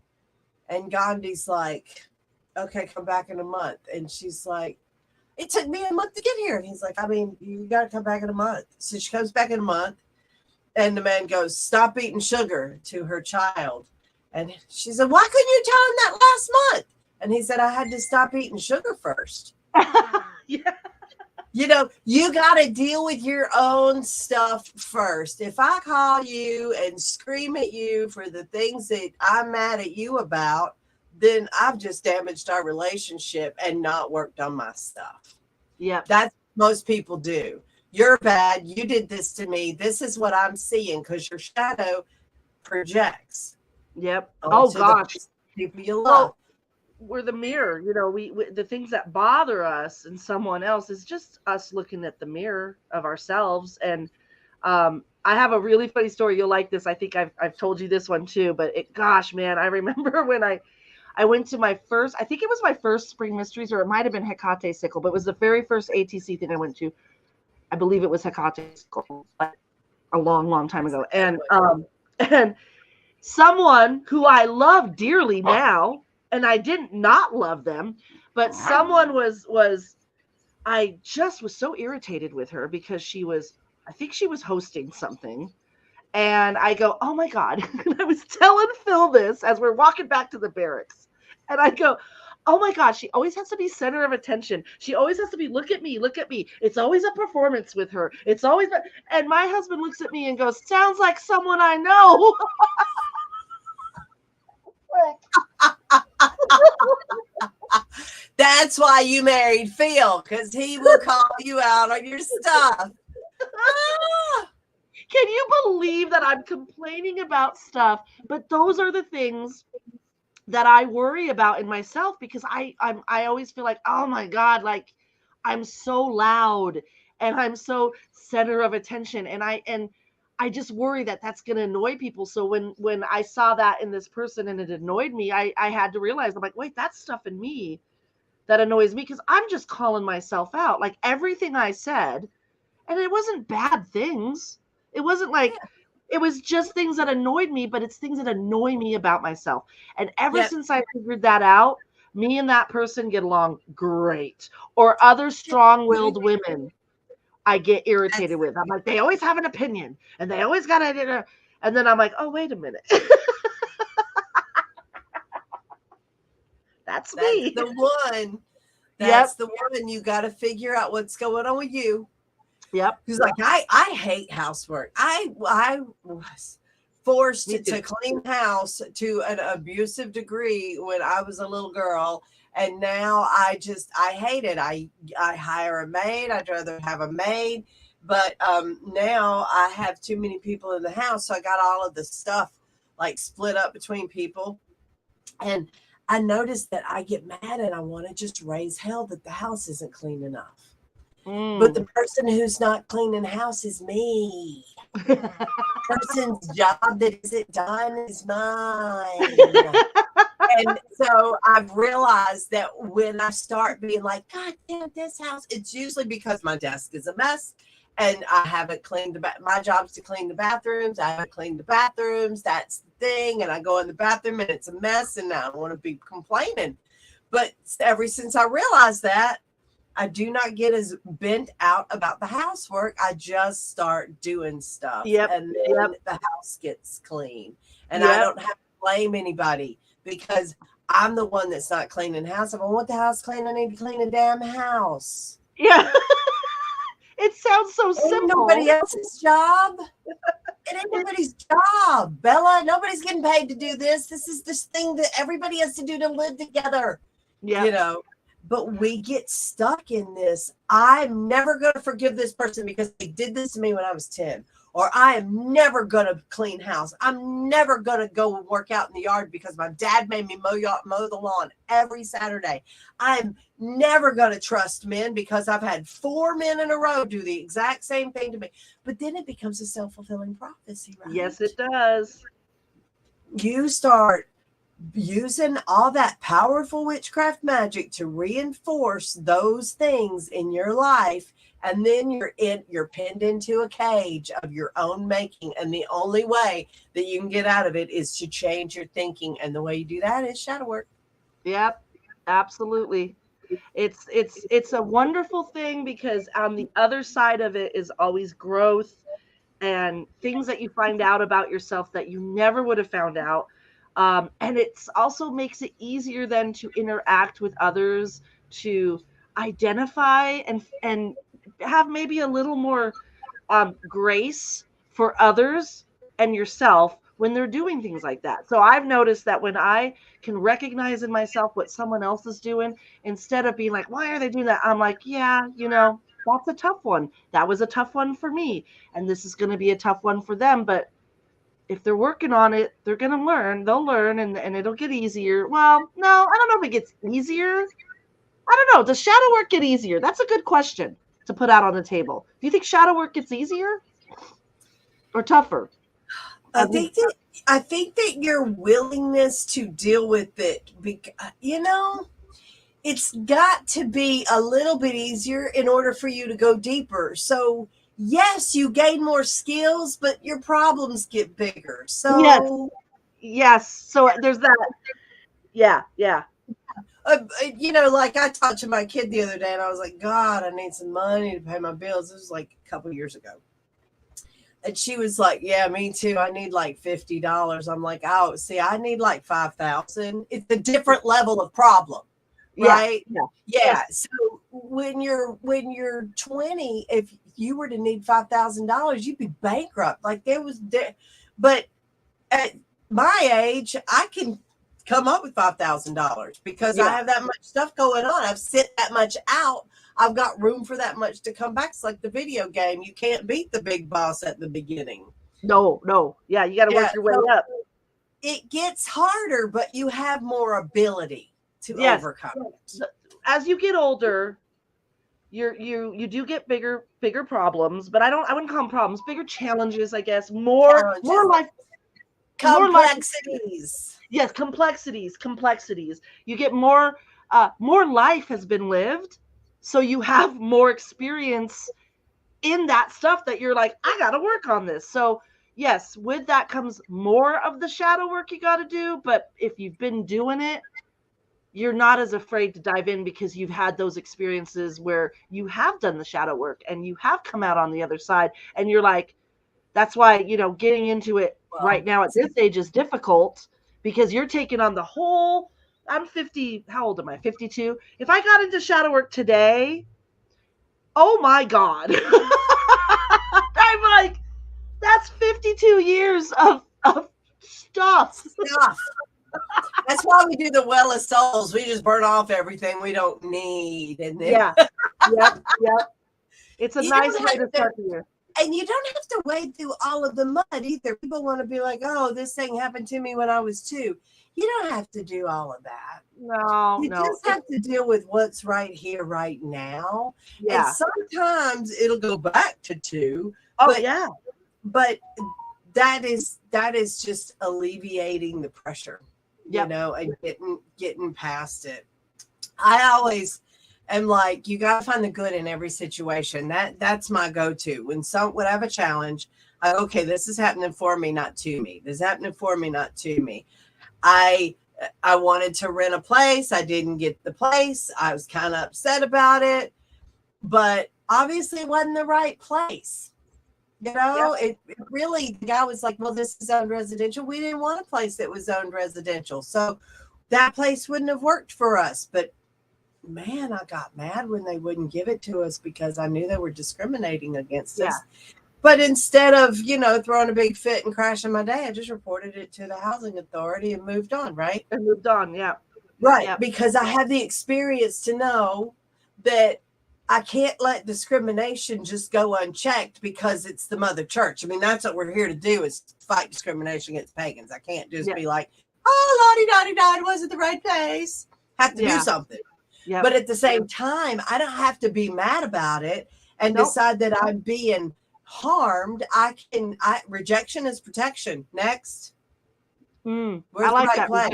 And Gandhi's like, okay, come back in a month. And she's like, it took me a month to get here. And he's like, you got to come back in a month. So she comes back in a month. And the man goes, stop eating sugar to her child. And she said, why couldn't you tell him that last month? And he said, I had to stop eating sugar first.
Yeah.
You got to deal with your own stuff first. If I call you and scream at you for the things that I'm mad at you about, then I've just damaged our relationship and not worked on my stuff.
Yeah.
That's what most people do. You're bad. You did this to me. This is what I'm seeing because your shadow projects.
Yep. Oh gosh.
People you love.
We're the mirror. We the things that bother us in someone else is just us looking at the mirror of ourselves. And I have a really funny story. You'll like this. I think I've told you this one too, but gosh, man, I remember when I went to I think it was my first Spring Mysteries, or it might have been Hecate Sickle, but it was the very first ATC thing I went to. I believe it was Hecate Sickle, like a long, long time ago. And someone who I love dearly now, and I didn't not love them, but someone was I just was so irritated with her because I think she was hosting something. And I go, oh my God. And I was telling Phil this as we're walking back to the barracks. And I go, oh my God, she always has to be center of attention. She always has to be, look at me, look at me. It's always a performance with her. It's always, and my husband looks at me and goes, sounds like someone I know.
That's why you married Phil, because he will call you out on your stuff.
Can you believe that I'm complaining about stuff? But those are the things that I worry about in myself, because I always feel like, oh my God, like I'm so loud and I'm so center of attention, and I just worry that that's going to annoy people. So when I saw that in this person and it annoyed me, I had to realize, I'm like, wait, that's stuff in me that annoys me, because I'm just calling myself out. Like everything I said, and it wasn't bad things. It wasn't like, it was just things that annoyed me, but it's things that annoy me about myself. And ever since I figured that out, me and that person get along great. Or other strong-willed women I get irritated with. I'm like, they always have an opinion and they always got to, and then I'm like, oh, wait a minute. That's me.
The one. That's the one. You got to figure out what's going on with you.
Yep.
Because like I hate housework. I was forced to clean house to an abusive degree when I was a little girl, and now I hate it. I hire a maid. I'd rather have a maid, but now I have too many people in the house, so I got all of the stuff like split up between people, and I noticed that I get mad and I want to just raise hell that the house isn't clean enough. But the person who's not cleaning the house is me. Person's job that isn't done is mine. And so I've realized that when I start being like, God damn, this house, it's usually because my desk is a mess and I haven't cleaned my job's to clean the bathrooms. I haven't cleaned the bathrooms. That's the thing. And I go in the bathroom and it's a mess and I don't want to be complaining. But ever since I realized that, I do not get as bent out about the housework. I just start doing stuff. And then the house gets clean. And I don't have to blame anybody because I'm the one that's not cleaning the house. If I want the house clean, I need to clean the damn house.
Yeah. It sounds so simple.
Ain't nobody else's job. It ain't nobody's job, Bella. Nobody's getting paid to do this. This is this thing that everybody has to do to live together. Yeah. You know. But we get stuck in this. I'm never going to forgive this person because they did this to me when I was 10. Or I am never going to clean house. I'm never going to go and work out in the yard because my dad made me mow the lawn every Saturday. I'm never going to trust men because I've had 4 men in a row do the exact same thing to me. But then it becomes a self-fulfilling prophecy, right?
Yes, it does.
You start using all that powerful witchcraft magic to reinforce those things in your life, and then you're pinned into a cage of your own making, and the only way that you can get out of it is to change your thinking, and the way you do that is shadow work.
Yep, absolutely. It's a wonderful thing because on the other side of it is always growth and things that you find out about yourself that you never would have found out. And it's also makes it easier then to interact with others, to identify and have maybe a little more grace for others and yourself when they're doing things like that. So I've noticed that when I can recognize in myself what someone else is doing, instead of being like, why are they doing that? I'm like, yeah, that's a tough one. That was a tough one for me. And this is going to be a tough one for them. But if they're working on it, they're going to learn. They'll learn and it'll get easier. Well, no, I don't know if it gets easier. I don't know. Does shadow work get easier? That's a good question to put out on the table. Do you think shadow work gets easier or tougher?
I think that your willingness to deal with it, it's got to be a little bit easier in order for you to go deeper. So yes, you gain more skills, but your problems get bigger. So
Yes. So there's that. Yeah. Yeah.
Like I talked to my kid the other day and I was like, God, I need some money to pay my bills. This was like a couple years ago. And she was like, yeah, me too. I need like $50. I'm like, oh, see, I need like 5,000. It's a different level of problem, right?
Yeah.
Yeah. So when you're 20, if you were to need $5,000, you'd be bankrupt. Like but at my age, I can come up with $5,000 because I have that much stuff going on. I've sent that much out. I've got room for that much to come back. It's like the video game. You can't beat the big boss at the beginning.
No. Yeah, you got to work your way up.
It gets harder, but you have more ability to overcome it.
As you get older, you do get bigger problems, but I wouldn't call them problems, bigger challenges, I guess. More life
complexities.
Yes, complexities. You get more life has been lived, so you have more experience in that stuff that you're like, I got to work on this. So yes, with that comes more of the shadow work you got to do, but if you've been doing it, you're not as afraid to dive in because you've had those experiences where you have done the shadow work and you have come out on the other side, and you're like, that's why, getting into it right now at this age is difficult because you're taking on the whole. I'm 50. How old am I? 52. If I got into shadow work today, oh my God. I'm like, that's 52 years of stuff.
That's why we do the well of souls. We just burn off everything we don't need. And then
Yep. It's a nice way to start the year.
And you don't have to wade through all of the mud either. People want to be like, oh, this thing happened to me when I was 2. You don't have to do all of that.
No.
You just have to deal with what's right here, right now.
Yeah.
And sometimes it'll go back to 2.
Oh, yeah.
But that is just alleviating the pressure, and getting past it. I always am like, you got to find the good in every situation. That's my go-to. When I have a challenge, okay, this is happening for me, not to me. This is happening for me, not to me. I wanted to rent a place. I didn't get the place. I was kind of upset about it, but obviously it wasn't the right place. It really, the guy was like, well, this is owned residential. We didn't want a place that was owned residential. So that place wouldn't have worked for us. But man, I got mad when they wouldn't give it to us because I knew they were discriminating against us. But instead of, throwing a big fit and crashing my day, I just reported it to the housing authority and moved on, right?
And moved on, yeah.
Right,
yeah.
Because I had the experience to know that I can't let discrimination just go unchecked because it's the mother church. I mean, that's what we're here to do, is fight discrimination against pagans. I can't just be like, oh, la-di-da-di-da, wasn't the right place. Have to do something. Yep. But at the same time, I don't have to be mad about it and decide that I'm being harmed. Rejection is protection. Next.
I like that.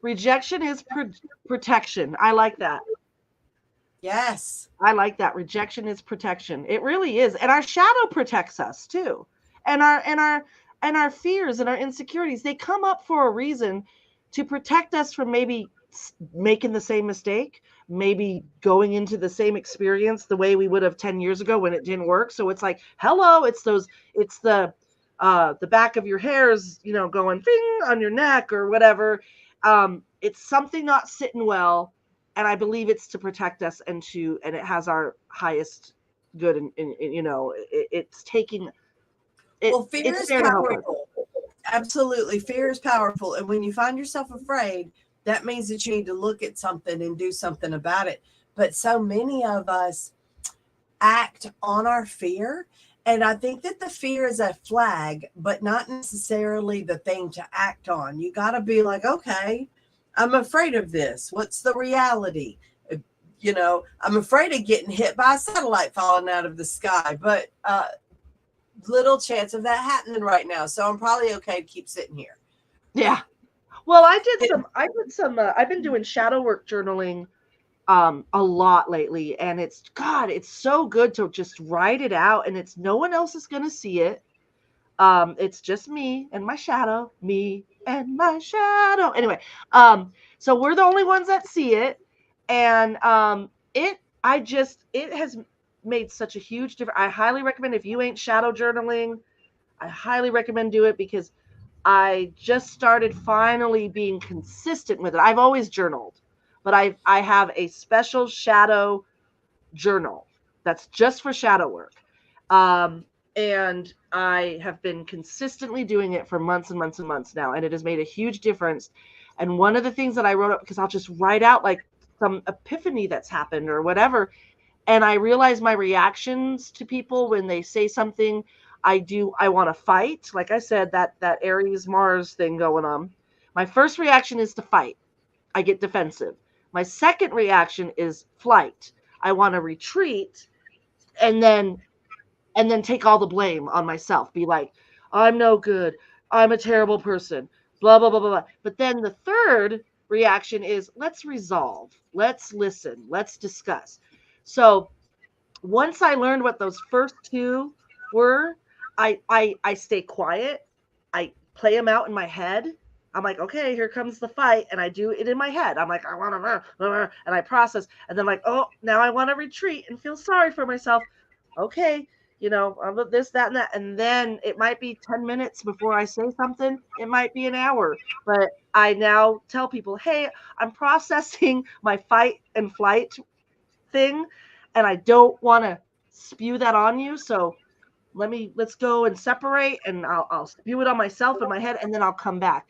Rejection is protection. I like that.
Yes.
I like that. Rejection is protection. It really is. And our shadow protects us too. And our fears and our insecurities, they come up for a reason to protect us from maybe making the same mistake, maybe going into the same experience the way we would have 10 years ago when it didn't work. So it's like, hello, it's the back of your hairs, going bing on your neck or whatever. It's something not sitting well. And I believe it's to protect us and it has our highest good. And it's taking it.
Well, fear is powerful. Absolutely. Fear is powerful. And when you find yourself afraid, that means that you need to look at something and do something about it. But so many of us act on our fear. And I think that the fear is a flag, but not necessarily the thing to act on. You got to be like, okay, I'm afraid of this. What's the reality? I'm afraid of getting hit by a satellite falling out of the sky, but little chance of that happening right now. So I'm probably okay to keep sitting here.
Yeah. Well, I've been doing shadow work journaling a lot lately, and it's so good to just write it out, and no one else is going to see it. It's just me and my shadow, me and my shadow. Anyway, so we're the only ones that see it, and it has made such a huge difference. I highly recommend, if you ain't shadow journaling, I highly recommend do it, because I just started finally being consistent with it. I've always journaled, but I have a special shadow journal that's just for shadow work. And I have been consistently doing it for months and months and months now, and it has made a huge difference. And one of the things that I wrote up, because I'll just write out like some epiphany that's happened or whatever, and I realize my reactions to people when they say something I want to fight. Like I said, that Aries Mars thing going on. My first reaction is to fight. I get defensive. My second reaction is flight. I want to retreat and then take all the blame on myself. Be like, I'm no good. I'm a terrible person. Blah blah blah blah blah. But then the third reaction is, let's resolve. Let's listen. Let's discuss. So once I learned what those first two were, I stay quiet. I play them out in my head. I'm like, okay, here comes the fight, and I do it in my head. I'm like, I want to, and I process, and then I'm like, oh, now I want to retreat and feel sorry for myself. Okay, I'm this, that, and that, and then it might be 10 minutes before I say something. It might be an hour, but I now tell people, hey, I'm processing my fight and flight thing, and I don't want to spew that on you. So let's go and separate, and I'll spew it on myself in my head, and then I'll come back.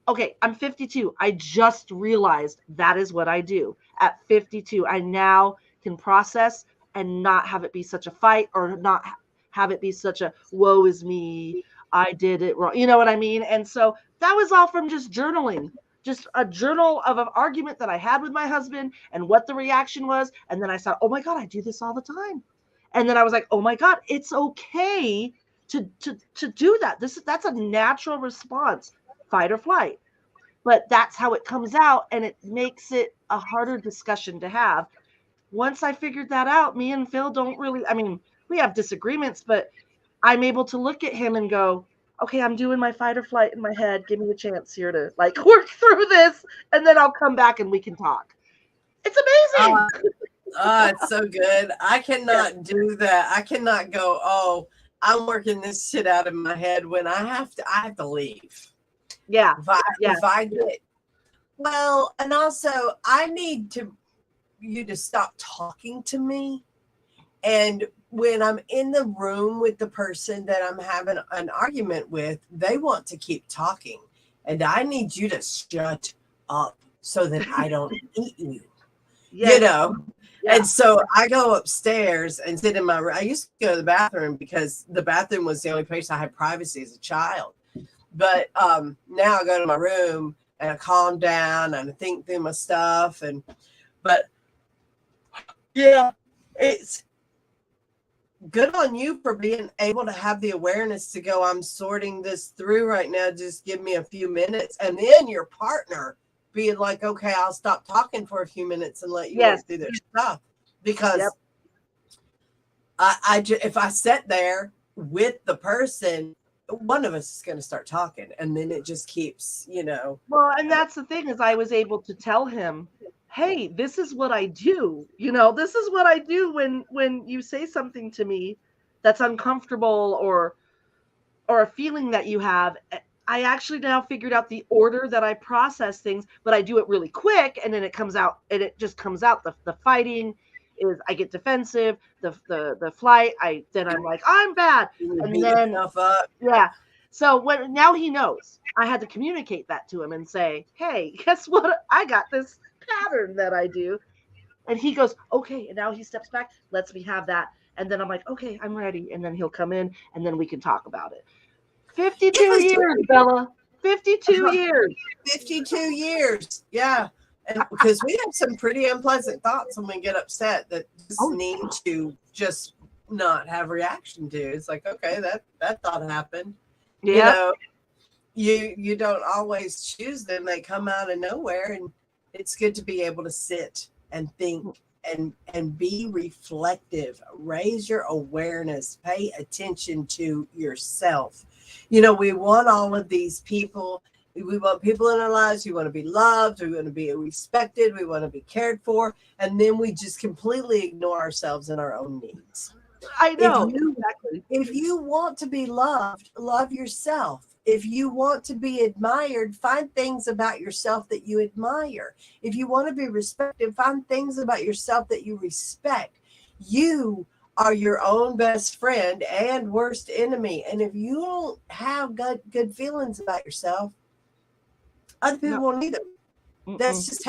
Okay, I'm 52. I just realized that is what I do. At 52, I now can process and not have it be such a fight, or not have it be such a woe is me, I did it wrong. You know what I mean? And so that was all from just journaling. Just a journal of an argument that I had with my husband and what the reaction was. And then I thought, oh my God, I do this all the time. And then I was like, oh my God, it's okay to do that. That's a natural response, fight or flight. But that's how it comes out, and it makes it a harder discussion to have. Once I figured that out, me and Phil don't really, I mean, we have disagreements, but I'm able to look at him and go, okay, I'm doing my fight or flight in my head. Give me a chance here to like work through this, and then I'll come back and we can talk. It's amazing.
Oh, it's so good. I cannot do that. I cannot go, oh, I'm working this shit out in my head when I have to leave.
Yeah.
If I get, well, and also I need you to stop talking to me. And when I'm in the room with the person that I'm having an argument with, they want to keep talking. And I need you to shut up so that I don't eat you.
Yes.
Yeah. And so I go upstairs and sit in my room. I used to go to the bathroom because the bathroom was the only place I had privacy as a child. But now I go to my room and I calm down and I think through my stuff. But yeah, it's good on you for being able to have the awareness to go, I'm sorting this through right now. Just give me a few minutes. And then your partner being like, okay, I'll stop talking for a few minutes and let you work through their stuff. Because if I sit there with the person, one of us is going to start talking, and then it just keeps,
Well, and that's the thing, is I was able to tell him, hey, this is what I do. This is what I do when you say something to me that's uncomfortable, or a feeling that you have. I actually now figured out the order that I process things, but I do it really quick, and then it comes out, and it just comes out. The fighting is, I get defensive. The flight, I'm like, I'm bad, and then yeah. So now he knows. I had to communicate that to him and say, hey, guess what? I got this pattern that I do, and he goes, okay. And now he steps back, lets me have that, and then I'm like, okay, I'm ready, and then he'll come in, and then we can talk about it. 52 years, Bella. 52 years.
52 years. Yeah. And because we have some pretty unpleasant thoughts when we get upset that just need to just not have reaction to. It's like, okay, that thought happened.
Yeah.
You don't always choose them. They come out of nowhere, and it's good to be able to sit and think and be reflective. Raise your awareness. Pay attention to yourself. We want all of these people We want people in our lives. We want to be loved. We want to be respected. We want to be cared for. And then we just completely ignore ourselves and our own needs.
I know.
Exactly. If you want to be loved, love yourself. If you want to be admired, find things about yourself that you admire. If you want to be respected, find things about yourself that you respect. You are your own best friend and worst enemy. And if you don't have good feelings about yourself, other people won't either. That's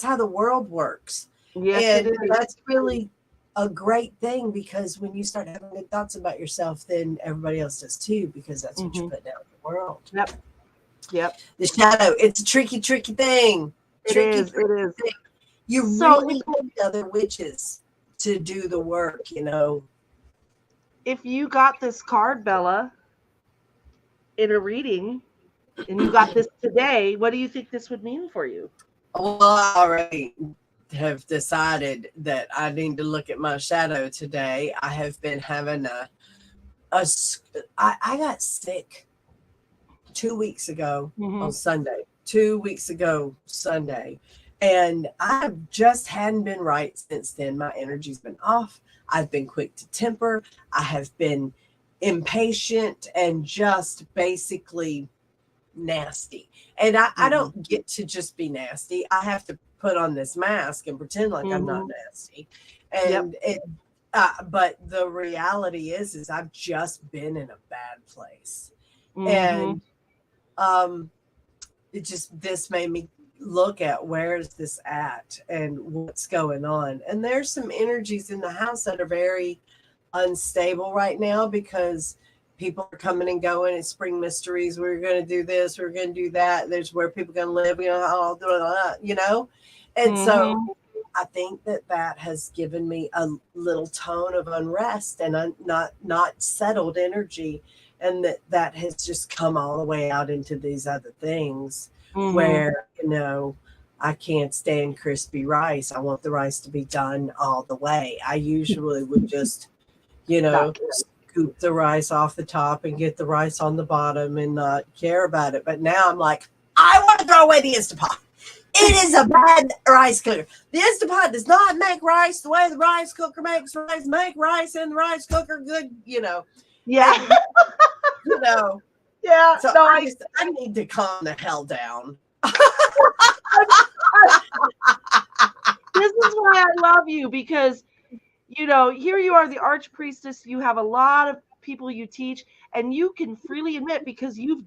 how the world works.
Yes,
and that's really a great thing, because when you start having good thoughts about yourself, then everybody else does too, because that's what you're putting out in the world.
Yep.
The shadow, it's a tricky thing.
It is.
You really need other witches to do the work,
If you got this card, Bella, in a reading, and you got this today, what do you think this would mean for you?
Well, I already have decided that I need to look at my shadow today. I have been having I got sick 2 weeks ago on Sunday. 2 weeks ago Sunday. And I just hadn't been right since then. My energy's been off. I've been quick to temper. I have been impatient and just basically nasty. And I don't get to just be nasty. I have to put on this mask and pretend like I'm not nasty. And but the reality is I've just been in a bad place. And this made me look at where is this at and what's going on. And there's some energies in the house that are very unstable right now, because people are coming and going. It's spring mysteries. We're going to do this. We're going to do that. There's where people are going to live, And so I think that has given me a little tone of unrest and not settled energy. And that has just come all the way out into these other things where, I can't stand crispy rice. I want the rice to be done all the way. I usually would just, scoop the rice off the top and get the rice on the bottom and not care about it. But now I'm like, I want to throw away the Instapot. It is a bad rice cooker. The Instapot does not make rice the way the rice cooker makes rice. Make rice in the rice cooker good,
Yeah.
Yeah. So I need to calm the hell down.
This is why I love you, because here you are, the archpriestess. You have a lot of people you teach, and you can freely admit, because you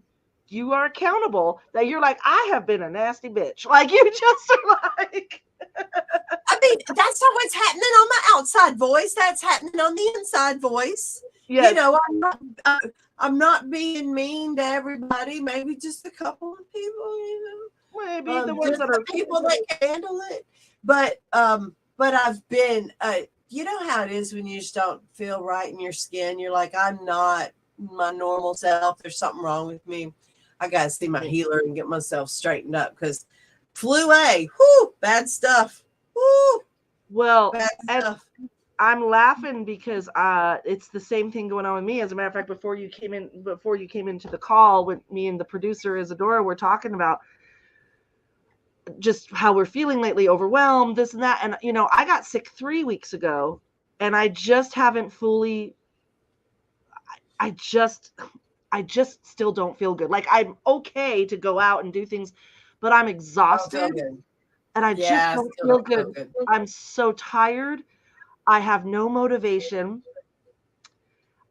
are accountable, that you're like, I have been a nasty bitch. Like, you just are like.
I mean, that's not what's happening on my outside voice. That's happening on the inside voice. Yes. I'm not being mean to everybody. Maybe just a couple of people.
Maybe the ones that are
people that can handle it. But I've been. You know how it is when you just don't feel right in your skin. You're like, I'm not my normal self. There's something wrong with me. I got to see my healer and get myself straightened up, because flu A, bad stuff.
Well, bad stuff. I'm laughing because it's the same thing going on with me. As a matter of fact, before you came into the call, with me and the producer Isadora, we're talking about just how we're feeling lately, overwhelmed, this and that. And, I got sick 3 weeks ago, and I just haven't fully, I just still don't feel good. Like, I'm okay to go out and do things, but I'm exhausted and I just don't feel good. I'm so tired. I have no motivation.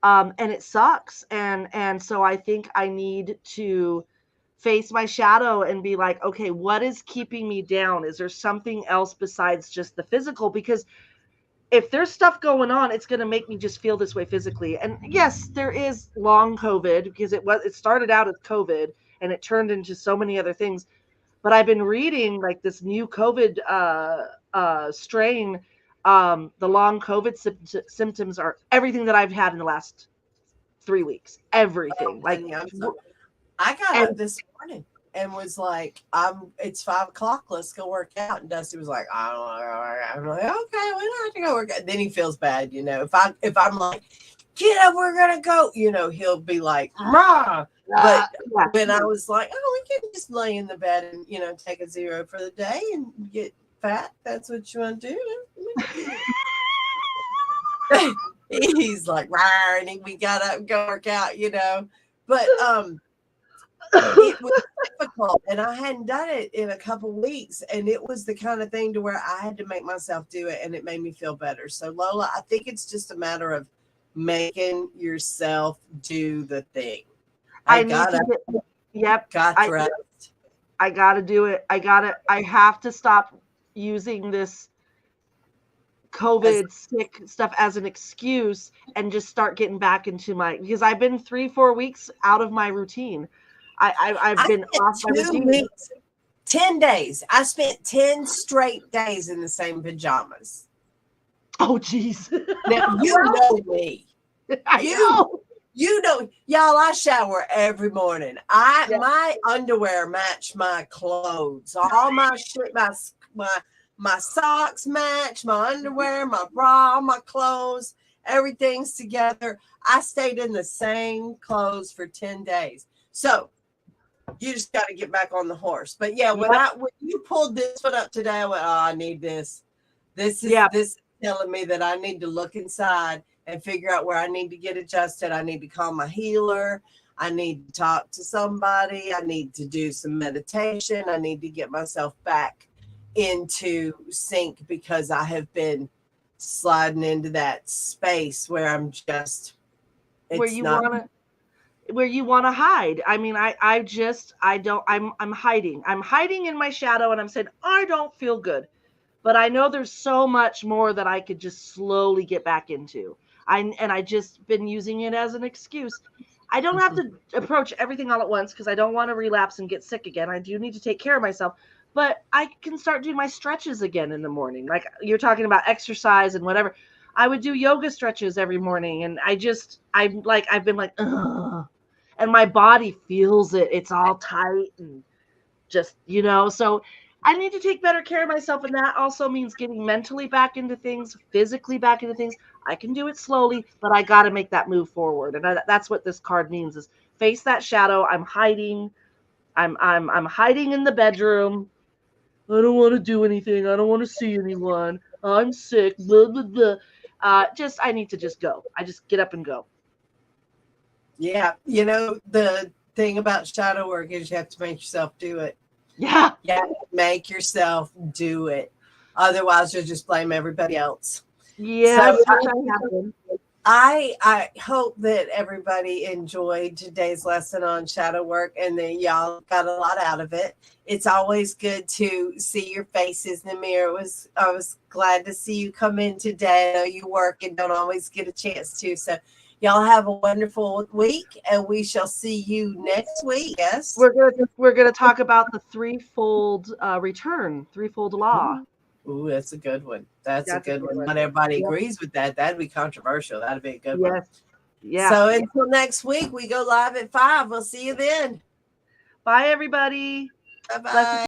And it sucks. And so I think I need to face my shadow and be like, okay, what is keeping me down? Is there something else besides just the physical? Because if there's stuff going on, it's going to make me just feel this way physically. And yes, there is long COVID, because it started out as COVID and it turned into so many other things. But I've been reading like this new COVID strain. The long COVID symptoms are everything that I've had in the last 3 weeks. Everything.
I got up this morning and was like, it's 5 o'clock. Let's go work out. And Dusty was like, I don't know. I'm like, okay, we don't have to go work out. Then he feels bad, If I'm like, get up, we're gonna go, he'll be like, rah. But when I was like, we can just lay in the bed and, take a 0 for the day and get fat. That's what you want to do. He's like, rawr, and we got up and go work out, But it was difficult, and I hadn't done it in a couple weeks, and it was the kind of thing to where I had to make myself do it, and it made me feel better. So, Lola, I think it's just a matter of making yourself do the thing.
I gotta do it. I have to stop using this COVID sick stuff as an excuse and just start getting back into because I've been 3-4 weeks out of my routine. I've been off my routine.
Weeks, 10 days. I spent 10 straight days in the same pajamas.
Oh, geez.
Now, you know me.
I know.
You know, y'all, I shower every morning. My underwear match my clothes. All my shit, my socks match, my underwear, my bra, my clothes, everything's together. I stayed in the same clothes for 10 days. So you just got to get back on the horse. But yeah, when you pulled this one up today, I went, oh, I need this. This is telling me that I need to look inside and figure out where I need to get adjusted. I need to call my healer. I need to talk to somebody. I need to do some meditation. I need to get myself back into sync because I have been sliding into that space where I'm just
where you want to hide. I mean, I'm hiding. I'm hiding in my shadow, and I'm saying I don't feel good, but I know there's so much more that I could just slowly get back into. I just been using it as an excuse. I don't have to approach everything all at once because I don't want to relapse and get sick again. I do need to take care of myself. But I can start doing my stretches again in the morning. Like you're talking about exercise and whatever. I would do yoga stretches every morning. And I've been like, ugh. And my body feels it. It's all tight and just, so I need to take better care of myself. And that also means getting mentally back into things, physically back into things. I can do it slowly, but I got to make that move forward. And that's what this card means is face that shadow. I'm hiding. I'm hiding in the bedroom. I don't want to do anything. I don't want to see anyone. I'm sick. Blah, blah, blah. I need to just go. I just get up and go.
Yeah. The thing about shadow work is you have to make yourself do it.
Yeah.
Yeah. Make yourself do it. Otherwise, you'll just blame everybody else.
Yeah.
So I hope that everybody enjoyed today's lesson on shadow work and that y'all got a lot out of it. It's always good to see your faces in the mirror. I was glad to see you come in today. I know you work and don't always get a chance to. So y'all have a wonderful week, and we shall see you next week. Yes,
we're gonna talk about the threefold return, threefold law.
Ooh, that's a good one. That's a good one. Not everybody agrees with that. That'd be controversial. That'd be a good one.
Yeah.
So until next week, we go live at 5. We'll see you then.
Bye, everybody.
Bye-bye.